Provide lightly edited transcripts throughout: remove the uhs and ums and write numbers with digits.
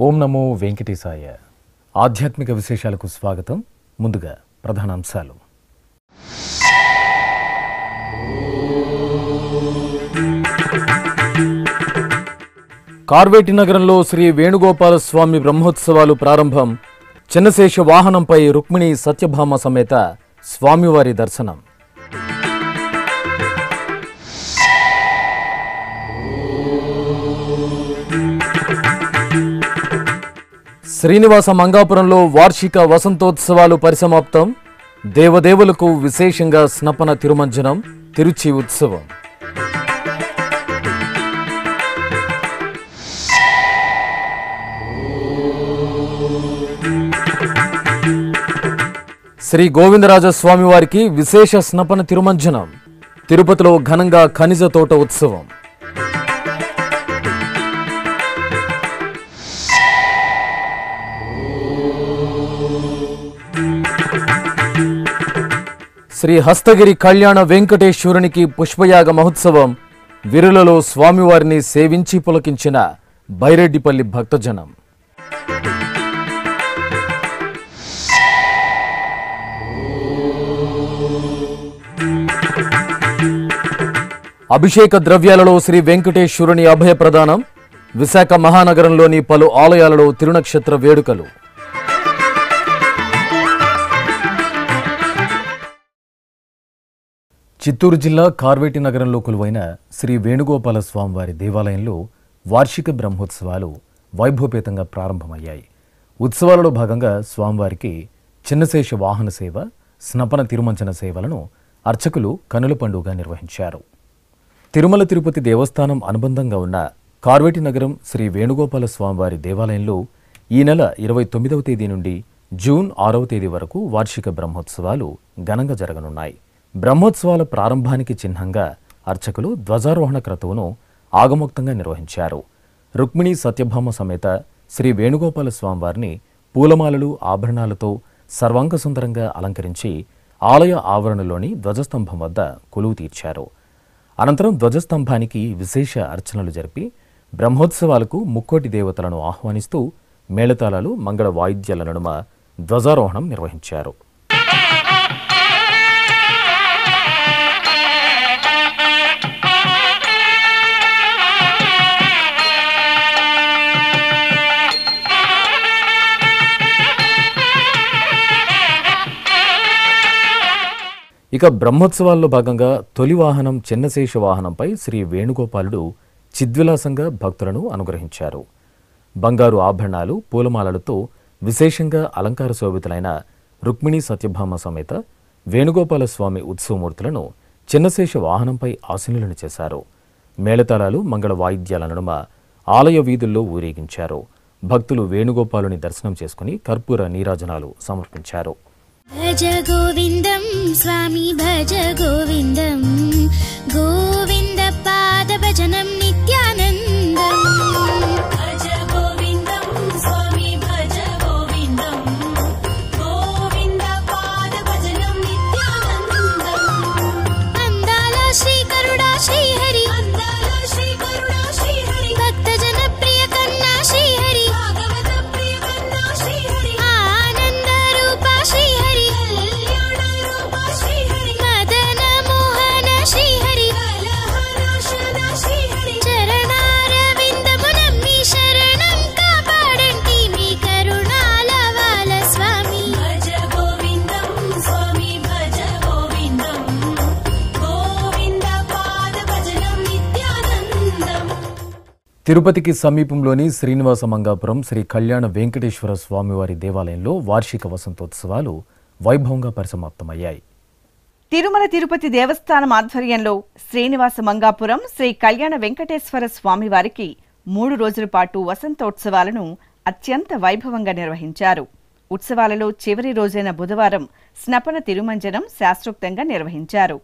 ఓం నమో వెంకటేశాయ. ఆధ్యాత్మిక విశేషాలకు స్వాగతం. ముందుగా ప్రధానాంశాలు. కార్వేటి నగరంలో శ్రీ వేణుగోపాల స్వామి బ్రహ్మోత్సవాలు ప్రారంభం. చిన్నశేష వాహనంపై రుక్మిణి సత్యభామ సమేత స్వామివారి దర్శనం. శ్రీనివాస మంగాపురంలో వార్షిక వసంతోత్సవాలు పరిసమాప్తం. దేవదేవులకు విశేషంగా స్నపన తిరుమంజనం, తిరుచి ఉత్సవం. శ్రీ గోవిందరాజ స్వామివారికి విశేష స్నపన తిరుమంజనం. తిరుపతిలో ఘనంగా ఖనిజ తోట ఉత్సవం. శ్రీ హస్తగిరి కళ్యాణ వెంకటేశ్వరునికి పుష్పయాగ మహోత్సవం. విరులలో స్వామివారిని సేవించి పులకించిన బైరెడ్డిపల్లి భక్తజనం. అభిషేక ద్రవ్యాలలో శ్రీ వెంకటేశ్వరుని అభయ ప్రదానం. విశాఖ మహానగరంలోని పలు ఆలయాలలో తిరునక్షత్ర వేడుకలు. చిత్తూరు జిల్లా కార్వేటి నగరంలో కొలువైన శ్రీ వేణుగోపాల స్వామివారి దేవాలయంలో వార్షిక బ్రహ్మోత్సవాలు వైభవపేతంగా ప్రారంభమయ్యాయి. ఉత్సవాలలో భాగంగా స్వామివారికి చిన్నశేష వాహన సేవ, స్నపన తిరుమంచన సేవలను అర్చకులు కనుల పండుగగా నిర్వహించారు. తిరుమల తిరుపతి దేవస్థానం అనుబంధంగా ఉన్న కార్వేటి నగరం శ్రీ వేణుగోపాల స్వామివారి దేవాలయంలో ఈ నెల 29వ తేదీ నుండి జూన్ 6వ తేదీ వరకు వార్షిక బ్రహ్మోత్సవాలు ఘనంగా జరగనున్నాయి. బ్రహ్మోత్సవాల ప్రారంభానికి చిహ్నంగా అర్చకులు ధ్వజారోహణ క్రతువును ఆగమోక్తంగా నిర్వహించారు. రుక్మిణి సత్యభామ సమేత శ్రీ వేణుగోపాల స్వామివారిని పూలమాలలు, ఆభరణాలతో సర్వాంగ సుందరంగా అలంకరించి ఆలయ ఆవరణలోని ధ్వజస్తంభం వద్ద కొలువు తీర్చారు. అనంతరం ధ్వజస్తంభానికి విశేష అర్చనలు జరిపి బ్రహ్మోత్సవాలకు ముక్కోటి దేవతలను ఆహ్వానిస్తూ మేళతాళాలు, మంగళ వాయిద్యాల నడుమ ధ్వజారోహణం నిర్వహించారు. ఇక బ్రహ్మోత్సవాల్లో భాగంగా తొలి వాహనం చిన్నశేష వాహనంపై శ్రీ వేణుగోపాలుడు చిద్విలాసంగా భక్తులను అనుగ్రహించారు. బంగారు ఆభరణాలు, పూలమాలలతో విశేషంగా అలంకార శోభితులైన రుక్మిణి సత్యభామ సమేత వేణుగోపాల స్వామి ఉత్సవమూర్తులను చిన్నశేష వాహనంపై ఆసీనులను చేశారు. మేళతాళాలు, మంగళ వాయిద్యాల నడుమ ఆలయ వీధుల్లో ఊరేగించారు. భక్తులు వేణుగోపాలుని దర్శనం చేసుకుని కర్పూర నీరాజనాలు సమర్పించారు. భజ గోవిందం స్వామి భజ గోవిందం, గోవింద పాద భజనం నిత్యానందం. భజ గోవిందం స్వామి భజ గోవిందం, గోవింద పాద భజనం నిత్యానందం. అందాల శ్రీ కరుడా శ్రీహరి, అందాల శ్రీ కరుడా శ్రీహరి, భక్త జన ప్రియ కన్నా శ్రీహరి, భాగవత ప్రియ కన్నా శ్రీహరి, ఆనంద రూప శ్రీహరి, మదన మోహన శ్రీహరి, కలహనాశన శ్రీహరి, చరణారవిందము నమ్మి శరణం కాపాడంటి మీ కరుణాల వాల స్వామి. భజ గోవిందం స్వామి భజ గోవిందం, గోవింద పాద భజనం నిత్యానందం. తిరుపతికి సమీపంలోని శ్రీనివాస మంగాపురం శ్రీ కళ్యాణ వెంకటేశ్వర స్వామివారి దేవాలయంలో వార్షిక వసంతోత్సవాలు వైభవంగా పరిసమాప్తమయ్యాయి. తిరుమల తిరుపతి దేవస్థానం ఆధ్వర్యంలో శ్రీనివాస మంగాపురం శ్రీ కళ్యాణ వెంకటేశ్వర స్వామివారికి 3 రోజుల పాటు వసంతోత్సవాలను అత్యంత వైభవంగా నిర్వహించారు. ఉత్సవాలలో చివరి రోజైన బుధవారం స్నపన తిరుమంజనం శాస్త్రోక్తంగా నిర్వహించారు.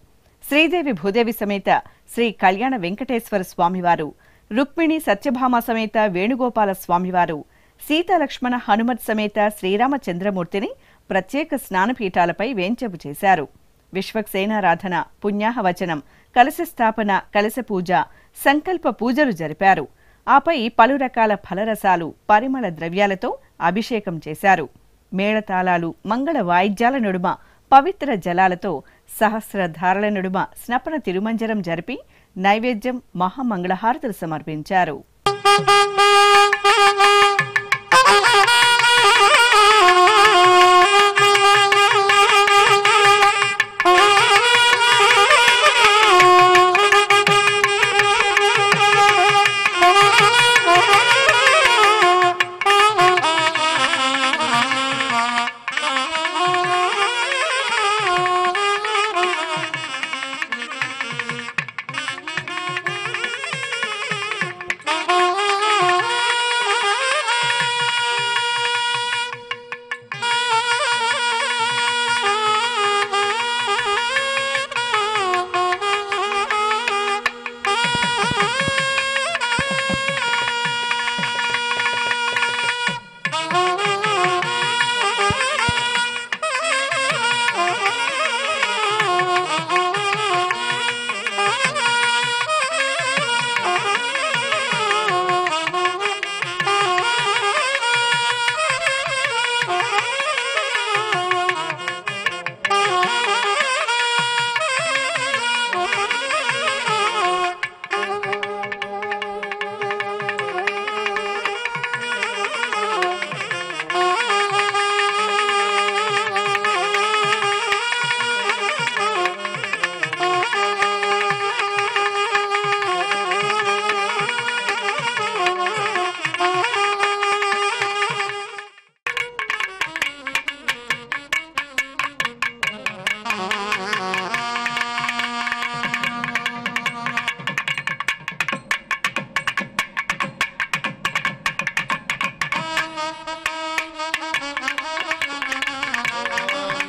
శ్రీదేవి భూదేవి సమేత శ్రీ కళ్యాణ వెంకటేశ్వర స్వామివారు, రుక్మిణి సత్యభామ సమేత వేణుగోపాల స్వామివారు, సీతాలక్ష్మణ హనుమత్ సమేత శ్రీరామచంద్రమూర్తిని ప్రత్యేక స్నానపీఠాలపై వేంచేపు చేశారు. విశ్వక్సేనారాధన, పుణ్యాహవచనం, కలశ స్థాపన, కలశ పూజ, సంకల్ప పూజలు జరిపారు. ఆపై పలు రకాల ఫలరసాలు, పరిమళ ద్రవ్యాలతో అభిషేకం చేశారు. మేళతాళాలు, మంగళ వాయిద్యాల నడుమ, పవిత్ర జలాలతో సహస్రధారల నడుమ స్నపన తిరుమంజనం జరిపి నైవేద్యం, మహామంగళహారతులు సమర్పించారు.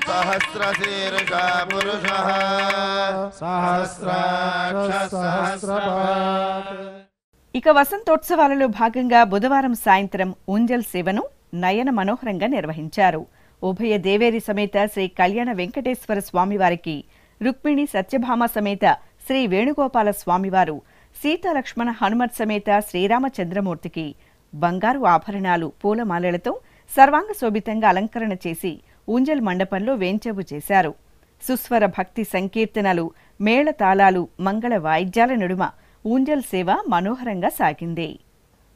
सहस्रशीर्षा पुरुषः सहस्राक्ष सहस्रपात्. ఇక వసంతోత్సవాలలో భాగంగా బుధవారం సాయంత్రం ఊంజల్ సేవను నయన మనోహరంగా నిర్వహించారు. ఉభయ దేవేరి సమేత శ్రీ కళ్యాణ వెంకటేశ్వర స్వామివారికి, రుక్మిణి సత్యభామ సమేత శ్రీ వేణుగోపాల స్వామివారు, సీతాలక్ష్మణ హనుమత్ సమేత శ్రీరామచంద్రమూర్తికి బంగారు ఆభరణాలు, పూలమాలలతో సర్వాంగ శోభితంగా అలంకరణ చేసి ఊంజల్ మండపంలో వేంచేపు చేశారు. సుస్వర భక్తి సంకీర్తనలు, మేళతాళాలు, మంగళ వాయిద్యాల నడుమ ఊంజల్ సేవ మనోహరంగా సాగింది.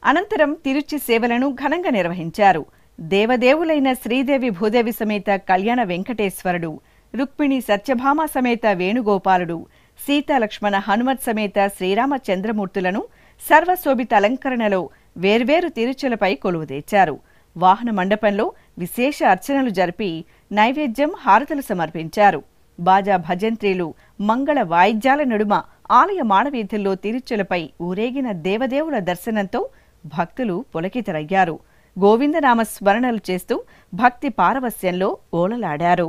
అనంతరం తిరుచి సేవలను ఘనంగా నిర్వహించారు. దేవదేవులైన శ్రీదేవి భూదేవి సమేత కళ్యాణ వెంకటేశ్వరుడు, రుక్మిణి సత్యభామ సమేత వేణుగోపాలుడు, సీతాలక్ష్మణ హనుమత్ సమేత శ్రీరామచంద్రమూర్తులను సర్వశోభిత అలంకరణలో వేర్వేరు తిరుచులపై కొలువుదీర్చారు. వాహన మండపంలో విశేష అర్చనలు జరిపి నైవేద్యం, హారతులు సమర్పించారు. బాజా భజంత్రీలు, మంగళ వాయిద్యాల నడుమ ఆలయ మాడవీధుల్లో తిరుచులపై ఊరేగిన దేవదేవుల దర్శనంతో భక్తులు పులకితరయ్యారు. గోవిందనామ స్మరణలు చేస్తూ భక్తి పారవస్యంలో ఓలలాడారు.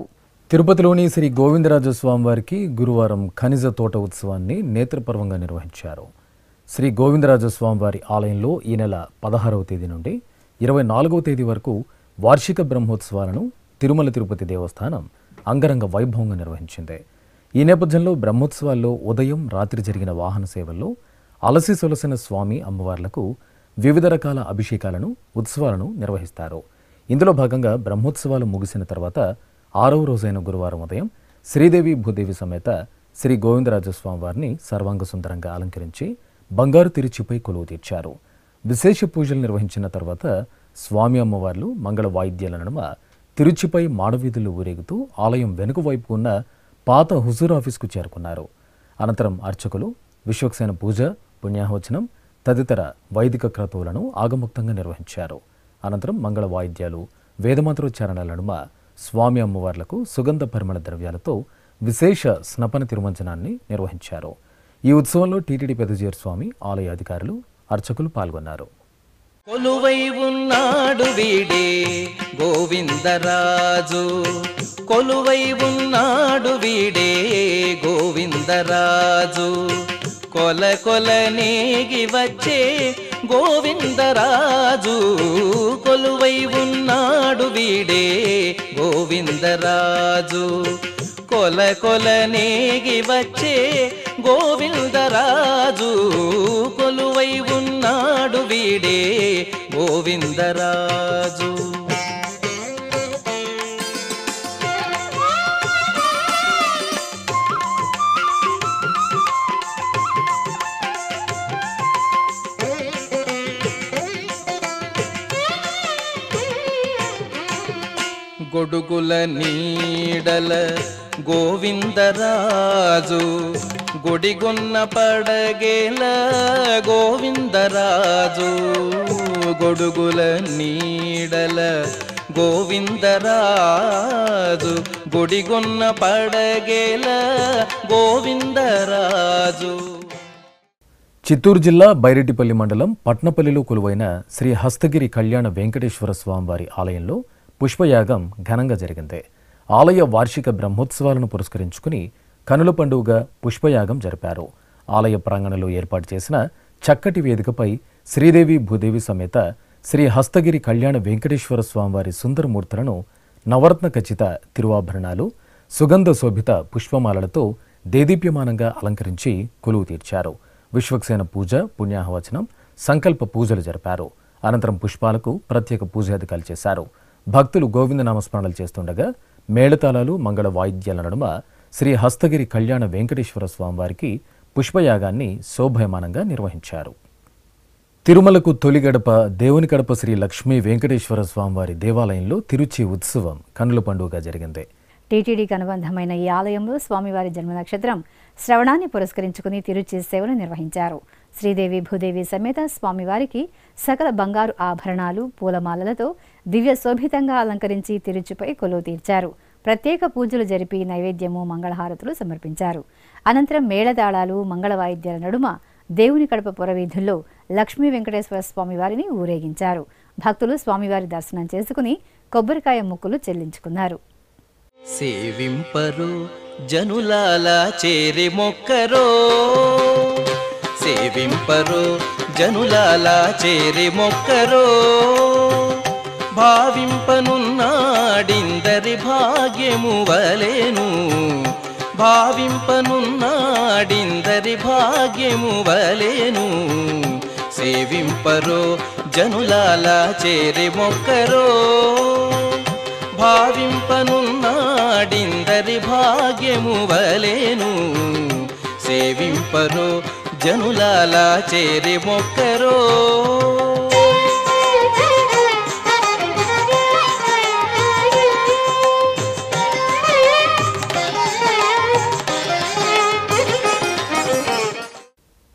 తిరుపతిలోని శ్రీ గోవిందరాజస్వామివారికి గురువారం ఖనిజ తోట ఉత్సవాన్ని నేత్రపర్వంగా నిర్వహించారు. శ్రీ గోవిందరాజస్వామివారి ఆలయంలో ఈ నెల 16వ తేదీ నుండి 24వ తేదీ వరకు వార్షిక బ్రహ్మోత్సవాలను తిరుమల తిరుపతి దేవస్థానం అంగరంగ వైభవంగా నిర్వహించింది. ఈ నేపథ్యంలో బ్రహ్మోత్సవాల్లో ఉదయం, రాత్రి జరిగిన వాహన సేవల్లో అలసి సొలసిన స్వామి అమ్మవార్లకు వివిధ రకాల అభిషేకాలను, ఉత్సవాలను నిర్వహిస్తారు. ఇందులో భాగంగా బ్రహ్మోత్సవాలు ముగిసిన తర్వాత 6వ రోజైన గురువారం ఉదయం శ్రీదేవి భూదేవి సమేత శ్రీ గోవిందరాజస్వామి వారిని సర్వాంగ సుందరంగా అలంకరించి బంగారు తిరుచిపై కొలువు తీర్చారు. విశేష పూజలు నిర్వహించిన తర్వాత స్వామి అమ్మవార్లు మంగళ వాయిద్యాల నడుమ తిరుచిపై మాడవీధులు ఊరేగుతూ ఆలయం వెనుక వైపు ఉన్న పాత హుజూర్ ఆఫీస్కు చేరుకున్నారు. అనంతరం అర్చకులు విశ్వక్సేన పూజ, పుణ్యాహవచనం తదితర వైదిక క్రతువులను ఆగముక్తంగా నిర్వహించారు. అనంతరం మంగళ వాయిద్యాలు, వేదమంత్రోచ్చారణల నడుమ స్వామి అమ్మవార్లకు సుగంధ పరిమళ ద్రవ్యాలతో విశేష స్నపన తిరుమంజనాన్ని నిర్వహించారు. ఈ ఉత్సవంలో టీటీడీ పెద్దజీయర్ స్వామి, ఆలయ అధికారులు, అర్చకులు పాల్గొన్నారు. కొలువై ఉన్నాడు వీడే గోవిందరాజు, కొలువై ఉన్నాడు వీడే గోవిందరాజు, కొల కొల నేగి వచ్చే గోవిందరాజు, కొలువై ఉన్నాడు వీడే గోవిందరాజు, కొల కొల నేగి వచ్చే గోవిందరాజు, కొలువై ఉన్నాడు వీడే గోవిందరాజు. గొడుగుల నీడల గోవిందరాజు, గొడిగొన్న పడగేల గోవిందరాజు, గొడుగుల నీడల గోవిందరాజు, గొడిగొన్న పడగేల గోవిందరాజు. చిత్తూరు జిల్లా బైరెడ్డిపల్లి మండలం పట్నపల్లిలో కొలువైన శ్రీ హస్తగిరి కళ్యాణ వెంకటేశ్వర స్వామివారి ఆలయంలో పుష్పయాగం ఘనంగా జరిగింది. ఆలయ వార్షిక బ్రహ్మోత్సవాలను పురస్కరించుకుని కనుల పండుగగా పుష్పయాగం జరిపారు. ఆలయ ప్రాంగణంలో ఏర్పాటు చేసిన చక్కటి వేదికపై శ్రీదేవి భూదేవి సమేత శ్రీ హస్తగిరి కళ్యాణ వెంకటేశ్వర స్వామివారి సుందరమూర్తులను నవరత్న ఖచ్చిత తిరువాభరణాలు, సుగంధ శోభిత పుష్పమాలలతో దేదీప్యమానంగా అలంకరించి కొలువు తీర్చారు. విశ్వక్సేన పూజ, పుణ్యాహవచనం, సంకల్ప పూజలు జరిపారు. అనంతరం పుష్పాలకు ప్రత్యేక పూజాధికాలు చేశారు. భక్తులు గోవింద నామస్మరణలు చేస్తుండగా మేళతాళాలు, మంగళ వాయిద్యాల నడుమ శ్రీ హస్తగిరి కళ్యాణ వెంకటేశ్వర స్వామివారికి పుష్పయాగాన్ని శోభయమానంగా నిర్వహించారు. తిరుమలకు తొలి గడప దేవుని గడప శ్రీ లక్ష్మీ వెంకటేశ్వర స్వామివారి దేవాలయంలో తిరుచి ఉత్సవం కనుల పండుగగా జరిగింది. టీటీడీకి అనుబంధమైన ఈ ఆలయంలో స్వామివారి జన్మ నక్షత్రం శ్రవణాన్ని పురస్కరించుకుని తిరుచి సేవలు నిర్వహించారు. శ్రీదేవి భూదేవి సమేత స్వామివారికి సకల బంగారు ఆభరణాలు, పూలమాలలతో దివ్య శోభితంగా అలంకరించి తిరుచిపై కొలువు తీర్చారు. ప్రత్యేక పూజలు జరిపి నైవేద్యము, మంగళహారతులు సమర్పించారు. అనంతరం మేళతాళాలు, మంగళ వాయిద్యాల నడుమ దేవుని కడప పురవీధుల్లో లక్ష్మీ వెంకటేశ్వర స్వామివారిని ఊరేగించారు. భక్తులు స్వామివారి దర్శనం చేసుకుని కొబ్బరికాయ ముక్కులు చెల్లించుకున్నారు. సేవింపరు జనులాల చేరి మొక్కరో, సేవింపరు జనులాల చేరి మొక్కరో, భావింపనున్నాడిందరి భాగ్యము వలెను, భావింపనున్నాడిందరి భాగ్యము వలెను, సేవింపరో జనులాల చేరి మొక్కరో, భావింపనున్నాడిందరి భాగ్యము వలెను, సేవింపరో జనులాల చేరి మొక్కరో.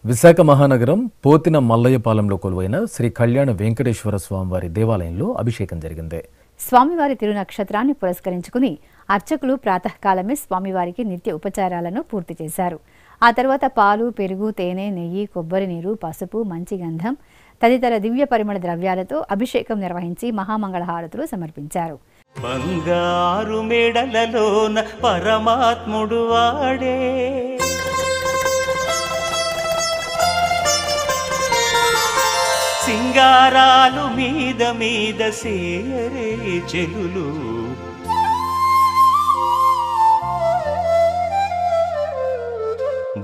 విశాఖ మహానగరం పోతిన మల్లయ్యపాలెంలో కొలువైన శ్రీ కళ్యాణ వెంకటేశ్వర స్వామివారి దేవాలయంలో అభిషేకం జరిగింది. స్వామివారి తిరునక్షత్రాన్ని పురస్కరించుకుని అర్చకులు ప్రాతకాలమే స్వామివారికి నిత్య ఉపచారాలను పూర్తి చేశారు. ఆ తర్వాత పాలు, పెరుగు, తేనె, నెయ్యి, కొబ్బరి నీరు, పసుపు, మంచి గంధం తదితర దివ్య పరిమళ ద్రవ్యాలతో అభిషేకం నిర్వహించి మహామంగళహారతులు సమర్పించారు. బంగారు మెడలలోన పరమాత్ముడు వాడే, సింగారాలు మీద మీద సేయరే చెలులు,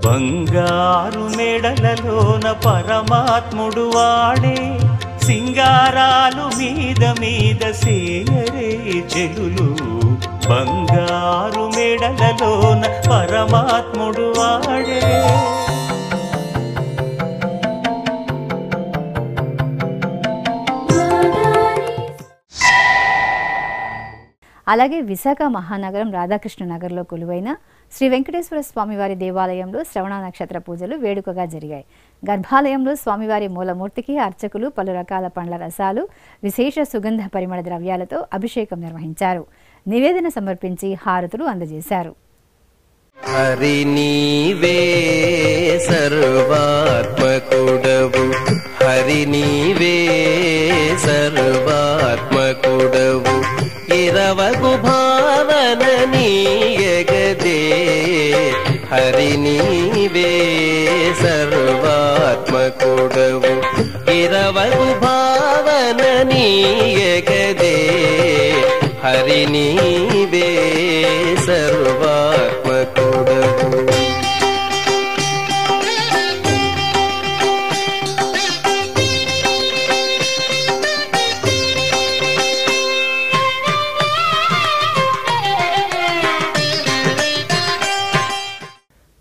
బంగారు మెడలలోన పరమాత్ముడు వాడే, సింగారాలు మీద మీద సేయరే చెలులు, బంగారు మెడలలోన పరమాత్ముడు వాడే. అలాగే విశాఖ మహానగరం రాధాకృష్ణ నగర్లో కొలువైన శ్రీ వెంకటేశ్వర స్వామివారి దేవాలయంలో శ్రవణ నక్షత్ర పూజలు వేడుకగా జరిగాయి. గర్భాలయంలో స్వామివారి మూలమూర్తికి అర్చకులు పలు రకాల పండ్ల రసాలు, విశేష సుగంధ పరిమళ ద్రవ్యాలతో అభిషేకం నిర్వహించారు. నివేదన సమర్పించి హారతులు అందజేశారు. హరి నీవే సర్వాత్మకుడవు, హరి నీవే హరి నీవే సర్వాత్మకుడవు ఇరవగు భావన నీయగదే హరి నీవే సర్వాత్మకుడవు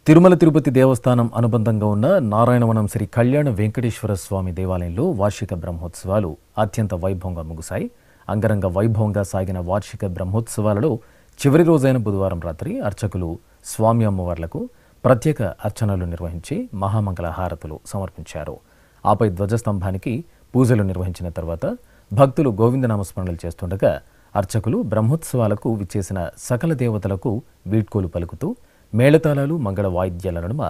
తిరుమల తిరుపతి దేవస్థానం అనుబంధంగా ఉన్న నారాయణవనం శ్రీ కళ్యాణ వెంకటేశ్వర స్వామి దేవాలయంలో వార్షిక బ్రహ్మోత్సవాలు అత్యంత వైభవంగా ముగిశాయి. అంగరంగ వైభవంగా సాగిన వార్షిక బ్రహ్మోత్సవాలలో చివరి రోజైన బుధవారం రాత్రి అర్చకులు స్వామి అమ్మవార్లకు ప్రత్యేక అర్చనలు నిర్వహించి మహామంగళ హారతులు సమర్పించారు. ఆపై ధ్వజస్తంభానికి పూజలు నిర్వహించిన తర్వాత భక్తులు గోవిందనామస్మరణలు చేస్తుండగా అర్చకులు బ్రహ్మోత్సవాలకు విచ్చేసిన సకల దేవతలకు వీడ్కోలు పలుకుతూ మేళతాళాలు మంగళ వాయిద్యాల నడుమ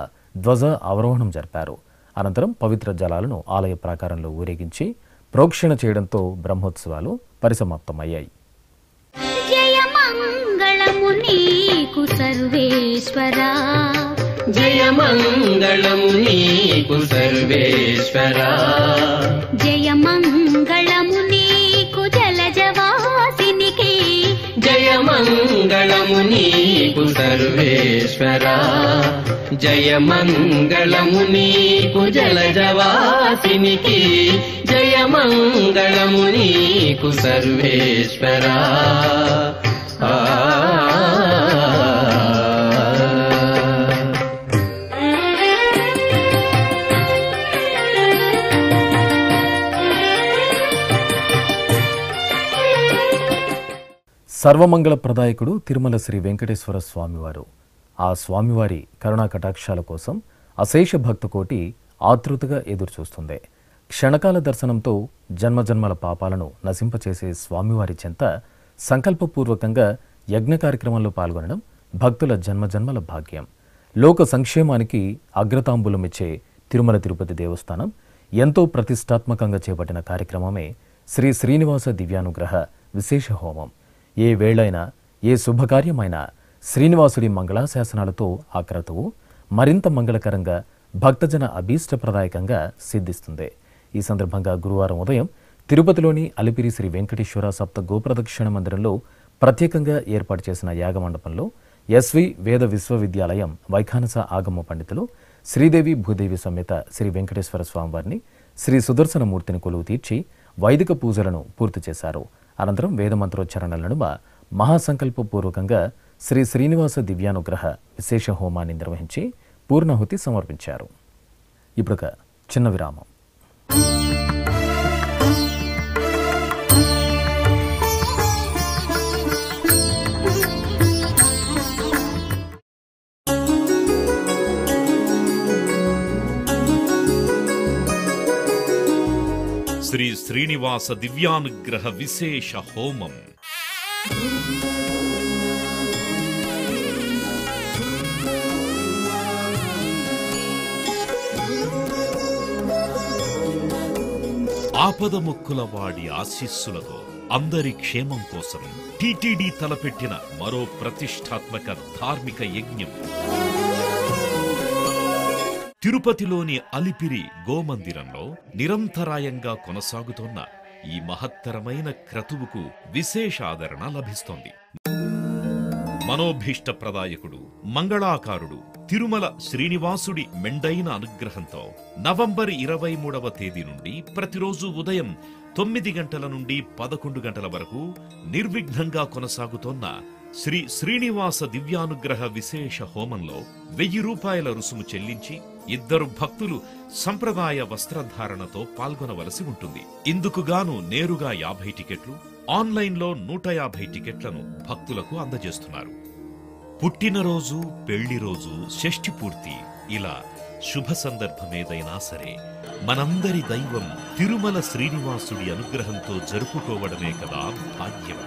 ధ్వజ అవరోహణం జరిపారు. అనంతరం పవిత్ర జలాలను ఆలయ ప్రాకారంలో ఊరేగించి ప్రోక్షణ చేయడంతో బ్రహ్మోత్సవాలు పరిసమాప్తమయ్యాయి. జయ మంగళము నీకు సర్వేశ్వరా జయ మంగళము నీకు సర్వేశ్వరా జయ మంగళము నీకు జలజవాసినికి జయ మంగళము నీకు సర్వేశ్వరా జయ మంగళము నీకు జలజవాసినికి జయ మంగళము నీకు సర్వేశ్వరా సర్వమంగళ ప్రదాయకుడు తిరుమల శ్రీ వెంకటేశ్వర స్వామివారు ఆ స్వామివారి కరుణా కటాక్షాల కోసం అశేష భక్తకోటి ఆతృతగా ఎదురుచూస్తుంది. క్షణకాల దర్శనంతో జన్మజన్మల పాపాలను నశింపచేసే స్వామివారి చెంత సంకల్పపూర్వకంగా యజ్ఞ కార్యక్రమంలో పాల్గొనడం భక్తుల జన్మజన్మల భాగ్యం. లోక సంక్షేమానికి అగ్రతాంబూలమిచ్చే తిరుమల తిరుపతి దేవస్థానం ఎంతో ప్రతిష్టాత్మకంగా చేపట్టిన కార్యక్రమమే శ్రీ శ్రీనివాస దివ్యానుగ్రహ విశేష హోమం. ఏ వేళైనా ఏ శుభకార్యమైనా శ్రీనివాసుడి మంగళాశాసనాలతో ఆ క్రతువు మరింత మంగళకరంగా భక్తజన అభీష్టప్రదాయకంగా సిద్ధిస్తుంది. ఈ సందర్భంగా గురువారం ఉదయం తిరుపతిలోని అలిపిరి శ్రీ వెంకటేశ్వర సప్త గోప్రదక్షిణ మందిరంలో ప్రత్యేకంగా ఏర్పాటు చేసిన యాగమండపంలో ఎస్వి వేద విశ్వవిద్యాలయం వైఖానస ఆగమ పండితులు శ్రీదేవి భూదేవి సమేత శ్రీ వెంకటేశ్వర స్వామివారిని శ్రీ సుదర్శనమూర్తిని కొలువు తీర్చి వైదిక పూజలను పూర్తి చేశారు. అనంతరం వేదమంత్రోచ్చరణల నడుమ మహాసంకల్పపూర్వకంగా శ్రీ శ్రీనివాస దివ్యానుగ్రహ విశేష హోమాన్ని నిర్వహించి పూర్ణాహుతి సమర్పించారు. ఇప్పుడొక చిన్న విరామం. శ్రీ శ్రీనివాస దివ్యానుగ్రహ విశేష హోమం. ఆపదముక్కుల వాడి ఆశీస్సులతో అందరి క్షేమం కోసం టిటిడి తలపెట్టిన మరో ప్రతిష్టాత్మక ధార్మిక యజ్ఞం. తిరుపతిలోని అలిపిరి గోమందిరంలో నిరంతరాయంగా కొనసాగుతోన్న ఈ మహత్తరమైన క్రతువుకు విశేష ఆదరణ లభిస్తోంది. మనోభీష్ట ప్రదాయకుడు మంగళాకారుడు తిరుమల శ్రీనివాసుడి మెండైన అనుగ్రహంతో నవంబర్ 23వ తేదీ నుండి ప్రతిరోజు ఉదయం 9 గంటల నుండి 11 గంటల వరకు నిర్విఘ్నంగా కొనసాగుతోన్న శ్రీ శ్రీనివాస దివ్యానుగ్రహ విశేష హోమంలో 1000 రూపాయల రుసుము చెల్లించి 2 భక్తులు సంప్రదాయ వస్త్రధారణతో పాల్గొనవలసి ఉంటుంది. ఇందుకుగాను నేరుగా 50 టికెట్లు, ఆన్లైన్లో 150 టికెట్లను భక్తులకు అందజేస్తున్నారు. పుట్టినరోజు, పెళ్లి రోజు, షష్ఠి పూర్తి ఇలా శుభ సందర్భమేదైనా సరే మనందరి దైవం తిరుమల శ్రీనివాసుడి అనుగ్రహంతో జరుపుకోవడమే కదా భాగ్యం.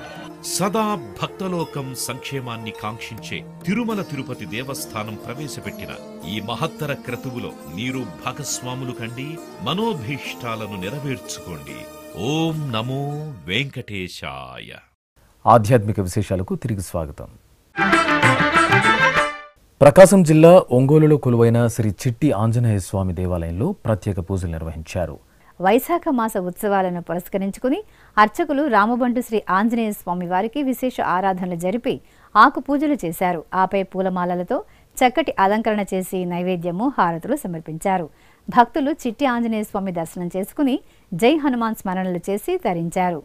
సదా భక్తలోకం సంక్షేమాన్ని కాంక్షించే తిరుమల తిరుపతి దేవస్థానం ప్రవేశపెట్టిన ఈ మహత్తర క్రతువులో మీరు భాగస్వాములు కండి, మనోభీష్టాలను నెరవేర్చుకోండి. ఓం నమో వెంకటేశాయ. ఆధ్యాత్మిక విశేషాలకు తిరిగి స్వాగతం. ప్రకాశం జిల్లా ఒంగోలులో కొలువైన శ్రీ చిట్టి ఆంజనేయ స్వామి దేవాలయంలో ప్రత్యేక పూజలు నిర్వహించారు. వైశాఖ మాస ఉత్సవాలను పురస్కరించుకుని అర్చకులు రామబంటు శ్రీ ఆంజనేయ స్వామి వారికి విశేష ఆరాధనలు జరిపి ఆకు పూజలు చేశారు. ఆపై పూలమాలలతో చక్కటి అలంకరణ చేసి నైవేద్యము హారతులు సమర్పించారు. భక్తులు చిట్టి ఆంజనేయ స్వామి దర్శనం చేసుకుని జై హనుమాన్ స్మరణలు చేసి తరించారు.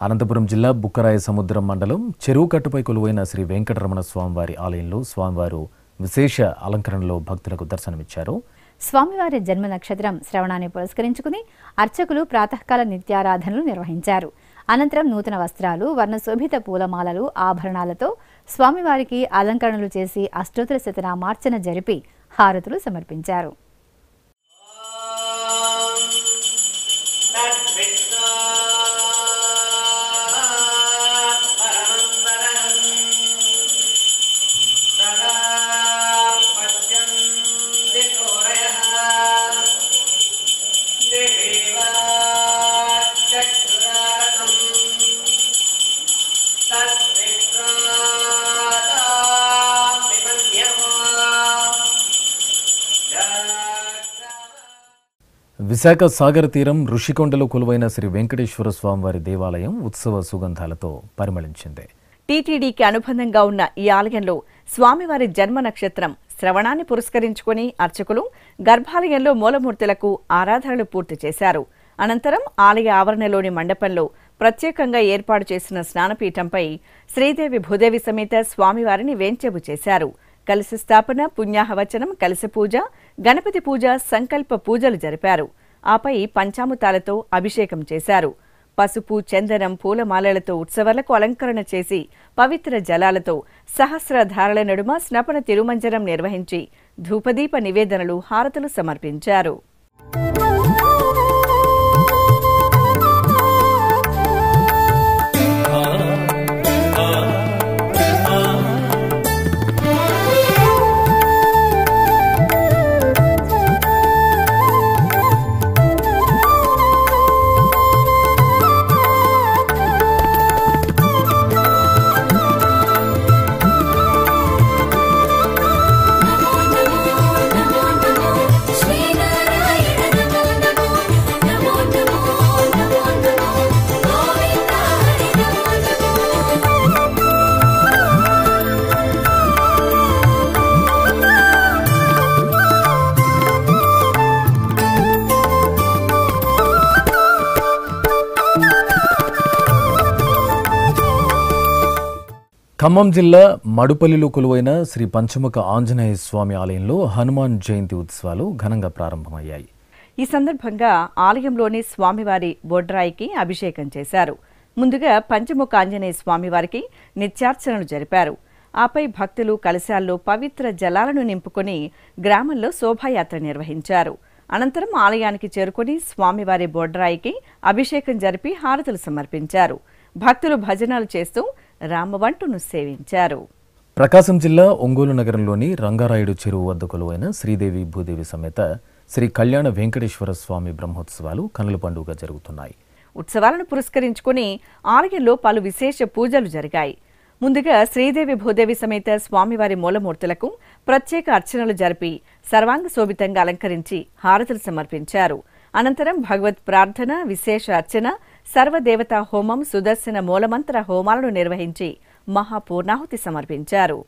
అనంతపురం జిల్లా బుక్కరాయ సముద్రం మండలం చెరువు కట్టుపై కొలువైన శ్రీ వెంకటరమణ స్వామివారి ఆలయంలో స్వామివారు విశేష అలంకరణలో భక్తులకు దర్శనమిచ్చారు. స్వామివారి జన్మ నక్షత్రం శ్రవణాన్ని పురస్కరించుకుని అర్చకులు ప్రాతకాల నిత్యారాధనలు నిర్వహించారు. అనంతరం నూతన వస్త్రాలు, వర్ణశోభిత పూలమాలలు, ఆభరణాలతో స్వామివారికి అలంకరణలు చేసి అష్టోత్తర శతనామార్చన జరిపి హారతులు సమర్పించారు. విశాఖ సాగర తీరం ఋషికొండలో కొలువైన శ్రీ వెంకటేశ్వర స్వామివారి దేవాలయం ఉత్సవ సుగంధాలతో పరిమళించింది. టీటీడీకి అనుబంధంగా ఉన్న ఈ ఆలయంలో స్వామివారి జన్మ నక్షత్రం శ్రవణాన్ని పురస్కరించుకుని అర్చకులు గర్భాలయంలో మూలమూర్తులకు ఆరాధనలు పూర్తి చేశారు. అనంతరం ఆలయ ఆవరణలోని మండపంలో ప్రత్యేకంగా ఏర్పాటు చేసిన స్నానపీఠంపై శ్రీదేవి భూదేవి సమేత స్వామివారిని వేంచెబు చేశారు. కలశ స్థాపన, పుణ్యాహవచనం, కలశ పూజ, గణపతి పూజ, సంకల్ప పూజలు జరిపారు. ఆపై పంచామృతాలతో అభిషేకం చేశారు. పసుపు, చందనం, పూలమాలలతో ఉత్సవాలకు అలంకరణ చేసి పవిత్ర జలాలతో సహస్రధారల నడుమ స్నపన తిరుమంజనం నిర్వహించి ధూపదీప నివేదనలు, హారతులు సమర్పించారు. ఖమ్మం జిల్లా మడుపల్లిలో కొలువైన శ్రీ పంచముఖ ఆంజనేయ స్వామి ఆలయంలో హనుమాన్ జయంతి ఉత్సవాలు ఘనంగా ప్రారంభమయ్యాయి. ఈ సందర్భంగా ఆలయంలోని స్వామివారి బొడ్రాయికి అభిషేకం చేశారు. ముందుగా పంచముఖ ఆంజనేయ స్వామివారికి నిత్యార్చనలు జరిపారు. ఆపై భక్తులు కలశాల్లో పవిత్ర జలాలను నింపుకొని గ్రామంలో శోభాయాత్ర నిర్వహించారు. అనంతరం ఆలయానికి చేరుకుని స్వామివారి బొడ్రాయికి అభిషేకం జరిపి హారతులు సమర్పించారు. భక్తులు భజనలు చేస్తూ రామవంటును సేవించారు. ప్రకాశం జిల్లా ఒంగోలు నగరంలోని రంగారాయుడు చెరువు వద్ద కొలువైన శ్రీదేవి భూదేవి సమేత శ్రీ కళ్యాణ వెంకటేశ్వర స్వామి బ్రహ్మోత్సవాలు కనుల పండుగ జరుగుతున్నాయి. ఉత్సవాలను పురస్కరించుకుని ఆలయంలో పలు విశేష పూజలు జరిగాయి. ముందుగా శ్రీదేవి భూదేవి సమేత స్వామివారి మూలమూర్తులకు ప్రత్యేక అర్చనలు జరిపి సర్వాంగ శోభితంగా అలంకరించి హారతులు సమర్పించారు. అనంతరం భగవత్ ప్రార్థన, విశేష అర్చన, సర్వదేవతా హోమం, సుదర్శన మూలమంత్ర హోమాలను నిర్వహించి మహాపూర్ణాహుతి సమర్పించారు.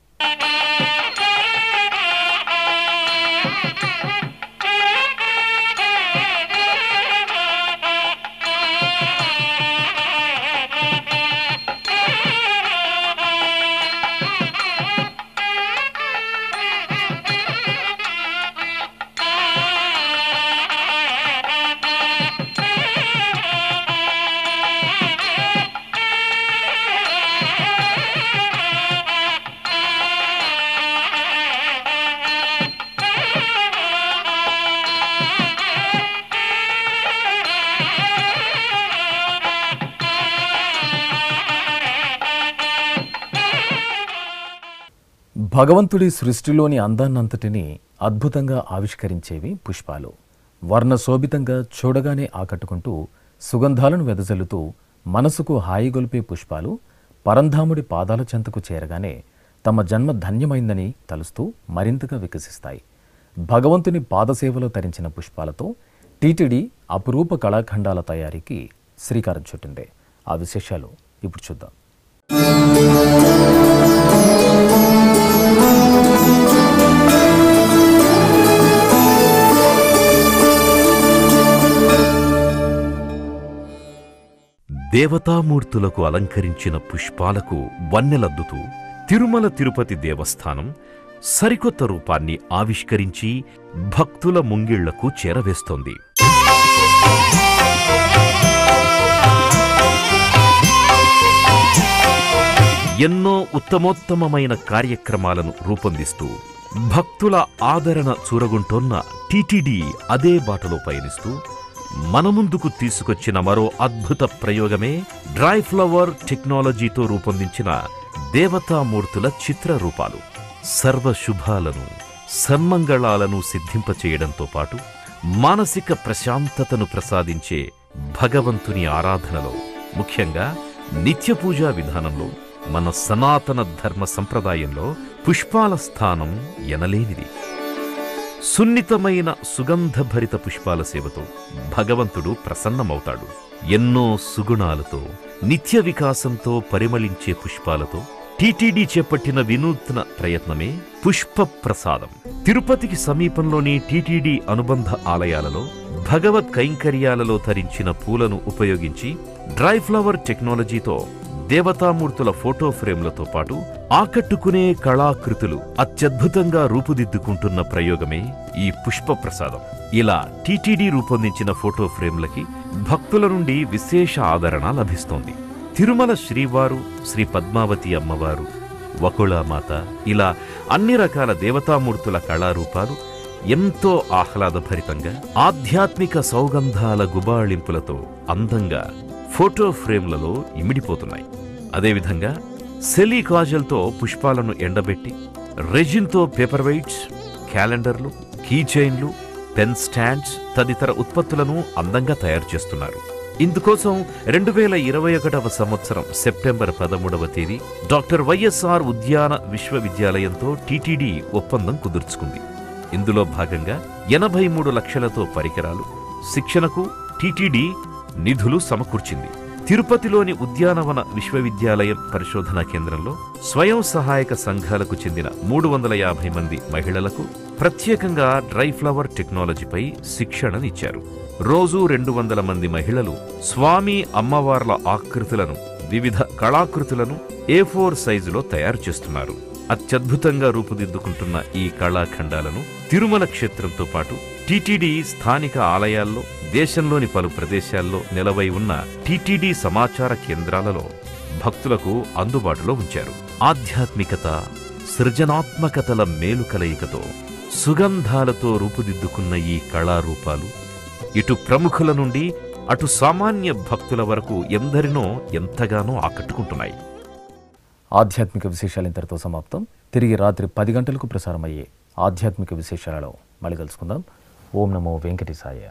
భగవంతుడి సృష్టిలోని అందాన్నంతటినీ అద్భుతంగా ఆవిష్కరించేవి పుష్పాలు. వర్ణశోభితంగా చూడగానే ఆకట్టుకుంటూ సుగంధాలను వెదజల్లుతూ మనసుకు హాయిగొల్పే పుష్పాలు పరంధాముడి పాదాల చెంతకు చేరగానే తమ జన్మ ధన్యమైందని తలుస్తూ మరింతగా వికసిస్తాయి. భగవంతుని పాదసేవలో తరించిన పుష్పాలతో టీటీడీ అపురూప కళాఖండాల తయారీకి శ్రీకారం చుట్టింది. ఆ విశేషాలు ఇప్పుడు చూద్దాం. దేవతామూర్తులకు అలంకరించిన పుష్పాలకు వన్నెలద్దుతూ తిరుమల తిరుపతి దేవస్థానం సరికొత్త రూపాన్ని ఆవిష్కరించి భక్తుల ముంగిళ్లకు చేరవేస్తోంది. ఎన్నో ఉత్తమోత్తమమైన కార్యక్రమాలను రూపొందిస్తూ భక్తుల ఆదరణ చూరగుంటోన్న టీటీడీ అదే బాటలో పయనిస్తూ మన ముందుకు తీసుకొచ్చిన మరో అద్భుత ప్రయోగమే డ్రై ఫ్లవర్ టెక్నాలజీతో రూపొందించిన దేవతామూర్తుల చిత్రరూపాలు. సర్వశుభాలను సన్మంగళాలను సిద్ధింపచేయడంతో పాటు మానసిక ప్రశాంతతను ప్రసాదించే భగవంతుని ఆరాధనలో, ముఖ్యంగా నిత్యపూజా విధానంలో, మన సనాతన ధర్మ సంప్రదాయంలో పుష్పాల స్థానం ఎనలేనిది. సున్నితమైన సుగంధభరిత పుష్పాల సేవతో భగవంతుడు ప్రసన్నమవుతాడు. ఎన్నో సుగుణాలతో నిత్య వికాసంతో పరిమళించే పుష్పాలతో టీటీడీ చేపట్టిన వినూత్న ప్రయత్నమే పుష్ప ప్రసాదం. తిరుపతికి సమీపంలోని టీటీడీ అనుబంధ ఆలయాలలో భగవత్ కైంకర్యాలలో తరించిన పూలను ఉపయోగించి డ్రై ఫ్లవర్ టెక్నాలజీతో దేవతామూర్తుల ఫోటో ఫ్రేమ్లతో పాటు ఆకట్టుకునే కళాకృతులు అత్యద్భుతంగా రూపుదిద్దుకుంటున్న ప్రయోగమే ఈ పుష్ప ప్రసాదం. ఇలా టీటీడీ రూపొందించిన ఫోటో ఫ్రేమ్లకి భక్తుల నుండి విశేష ఆదరణ లభిస్తోంది. తిరుమల శ్రీవారు, శ్రీ పద్మావతి అమ్మవారు, వకుళామాత, ఇలా అన్ని రకాల దేవతామూర్తుల కళారూపాలు ఎంతో ఆహ్లాదభరితంగా ఆధ్యాత్మిక సౌగంధాల గుబాళింపులతో అందంగా ఫోటో ఫ్రేమ్లలో ఇమిడిపోతున్నాయి. అదేవిధంగా సెలీ కాజల్తో పుష్పాలను ఎండబెట్టి రెజిన్తో పేపర్ వెయిట్స్, క్యాలెండర్లు, కీ చైన్లు, పెన్ స్టాండ్స్ తదితర ఉత్పత్తులను అందంగా తయారు చేస్తున్నారు. ఇందుకోసం 2021వ సంవత్సరం సెప్టెంబర్ 13వ తేదీ డాక్టర్ వైఎస్ఆర్ ఉద్యాన విశ్వవిద్యాలయంతో టీటీడీ ఒప్పందం కుదుర్చుకుంది. ఇందులో భాగంగా 83 లక్షలతో పరికరాలు, శిక్షణకు టీటీడీ నిధులు సమకూర్చింది. తిరుపతిలోని ఉద్యానవన విశ్వవిద్యాలయం పరిశోధనా కేంద్రంలో స్వయం సహాయక సంఘాలకు చెందిన 350 మంది మహిళలకు ప్రత్యేకంగా డ్రై ఫ్లవర్ టెక్నాలజీపై శిక్షణనిచ్చారు. రోజూ 200 మంది మహిళలు స్వామి అమ్మవార్ల ఆకృతులను, వివిధ కళాకృతులను A4 సైజులో తయారు చేస్తున్నారు. అత్యద్భుతంగా రూపుదిద్దుకుంటున్న ఈ కళాఖండాలను తిరుమల క్షేత్రంతో పాటు టీటీడీ స్థానిక ఆలయాల్లో, దేశంలోని పలు ప్రదేశాల్లో నెలవై ఉన్న టీటీడీ సమాచార కేంద్రాలలో భక్తులకు అందుబాటులో ఉంచారు. ఆధ్యాత్మికత, సృజనాత్మకతల మేలు కలయికతో సుగంధాలతో రూపుదిద్దుకున్న ఈ కళారూపాలు ఇటు ప్రముఖుల నుండి అటు సామాన్య భక్తుల వరకు ఎందరినో ఎంతగానో ఆకట్టుకుంటున్నాయి. ఆధ్యాత్మిక విశేషాలు ఇంతటితో సమాప్తం. తిరిగి రాత్రి 10 గంటలకు ప్రసారమయ్యే ఆధ్యాత్మిక విశేషాలలో మళ్ళీ కలుసుకుందాం. ఓం నమో వెంకటేశాయ.